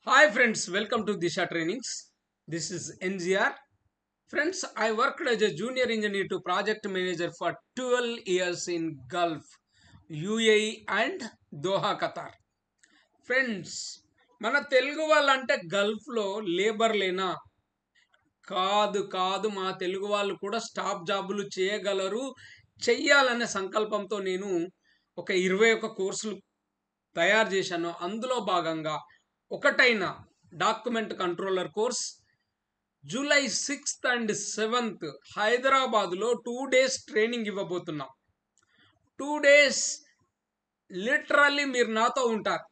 Hi friends, welcome to Disha Trainings. This is NGR. Friends, I worked as a junior engineer to project manager for 12 years in Gulf, UAE and Doha, Qatar. Friends, మన తెలుగు వాళ్ళంటే గల్ఫ్లో లేబర్లేనా? కాదు మా తెలుగు వాళ్ళు కూడా stop జాబులు చేయగలరు, చెయ్యాలనే సంకల్పంతో నేను ఒక 21 కోర్సులు తయారు చేశాను. అందులో భాగంగా ఒకటైన document controller course July 6th and 7th హైదరాబాద్లో 2 days ట్రైనింగ్ ఇవ్వబోతున్నాం. 2 days లిటరల్లీ మీరు నాతో ఉంటారు.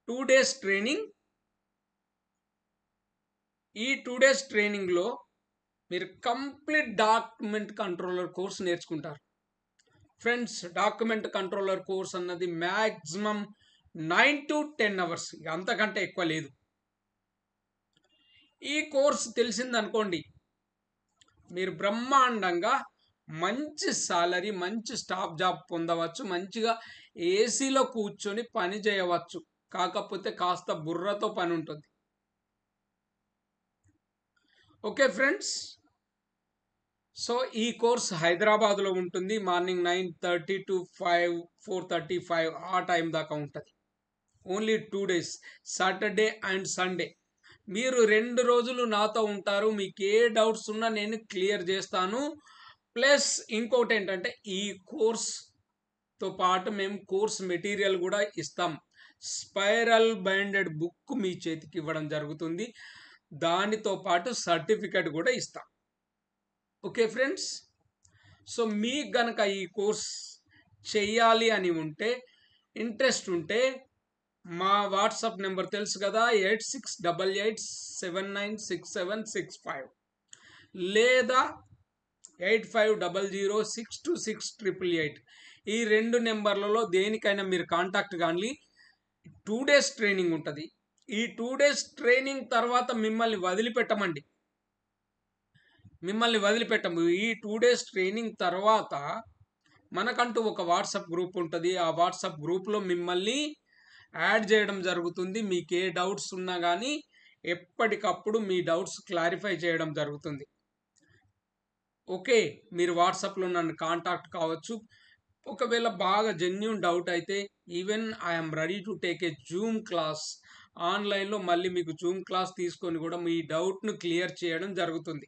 2 days ట్రైనింగ్. ఈ 2 days ట్రైనింగ్లో మీరు కంప్లీట్ డాక్యుమెంట్ కంట్రోలర్ కోర్స్ నేర్చుకుంటారు. ఫ్రెండ్స్, డాక్యుమెంట్ కంట్రోలర్ కోర్స్ అన్నది మ్యాక్సిమం 9 to 10 hours, అంతకంటే ఎక్కువ లేదు. ఈ కోర్స్ తెలిసిందనుకోండి, మీరు బ్రహ్మాండంగా మంచి సాలరీ, మంచి స్టాఫ్ జాబ్ పొందవచ్చు, మంచిగా ఏసీలో కూర్చొని పని చేయవచ్చు. కాకపోతే కాస్త బుర్రతో పని ఉంటుంది. ఓకే ఫ్రెండ్స్, సో ఈ కోర్స్ హైదరాబాద్లో ఉంటుంది. మార్నింగ్ 9:30 to 4:35 ఆ టైం దాకా ఉంటుంది. Only 2 days, Saturday and Sunday. మీరు 2 రోజులు నాతో ఉంటారు. మీకు ఏ డౌట్స్ ఉన్నా నేను క్లియర్ చేస్తాను. ప్లస్ ఇంకోటి ఏంటంటే, ఈ కోర్స్తో పాటు మేము కోర్స్ మెటీరియల్ కూడా ఇస్తాం. స్పైరల్ బైండెడ్ బుక్ మీ చేతికి ఇవ్వడం జరుగుతుంది. దానితో పాటు సర్టిఫికెట్ కూడా ఇస్తాం. ఓకే ఫ్రెండ్స్, సో మీకు గనక ఈ కోర్స్ చెయ్యాలి అని ఉంటే, ఇంట్రెస్ట్ ఉంటే, మా వాట్సాప్ నెంబర్ తెలుసు కదా, 8688796765 లేదా 8500626888. ఈ 2 నెంబర్లలో దేనికైనా మీరు కాంటాక్ట్ కానీ. 2 days ట్రైనింగ్ ఉంటుంది. ఈ 2 days ట్రైనింగ్ తర్వాత మిమ్మల్ని వదిలిపెట్టము. ఈ 2 days ట్రైనింగ్ తర్వాత మనకంటూ ఒక వాట్సాప్ గ్రూప్ ఉంటుంది. ఆ వాట్సాప్ గ్రూప్లో మిమ్మల్ని యాడ్ చేయడం జరుగుతుంది. మీకు ఏ డౌట్స్ ఉన్నా కానీ ఎప్పటికప్పుడు మీ డౌట్స్ క్లారిఫై చేయడం జరుగుతుంది. ఓకే, మీరు వాట్సాప్లో నన్ను కాంటాక్ట్ కావచ్చు. ఒకవేళ బాగా జెన్యూన్ డౌట్ అయితే even I'm ready to take a Zoom class. ఆన్లైన్లో మళ్ళీ మీకు జూమ్ క్లాస్ తీసుకొని కూడా మీ డౌట్ను క్లియర్ చేయడం జరుగుతుంది.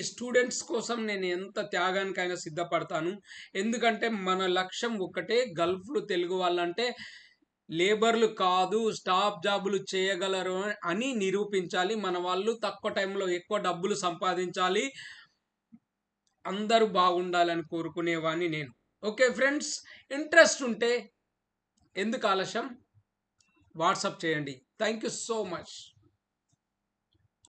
స్టూడెంట్స్ కోసం నేను ఎంత త్యాగానికైనా సిద్ధపడతాను. ఎందుకంటే మన లక్ష్యం ఒకటే, గల్ఫ్లో తెలుగు వాళ్ళంటే లేబర్లు కాదు, స్టాఫ్ జాబులు చేయగలరు అని నిరూపించాలి. మన వాళ్ళు తక్కువ టైంలో ఎక్కువ డబ్బులు సంపాదించాలి, అందరూ బాగుండాలని కోరుకునేవాడిని నేను. ఓకే ఫ్రెండ్స్, ఇంట్రెస్ట్ ఉంటే ఎందుకు ఆలస్యం, వాట్సాప్ చేయండి. Thank you so much.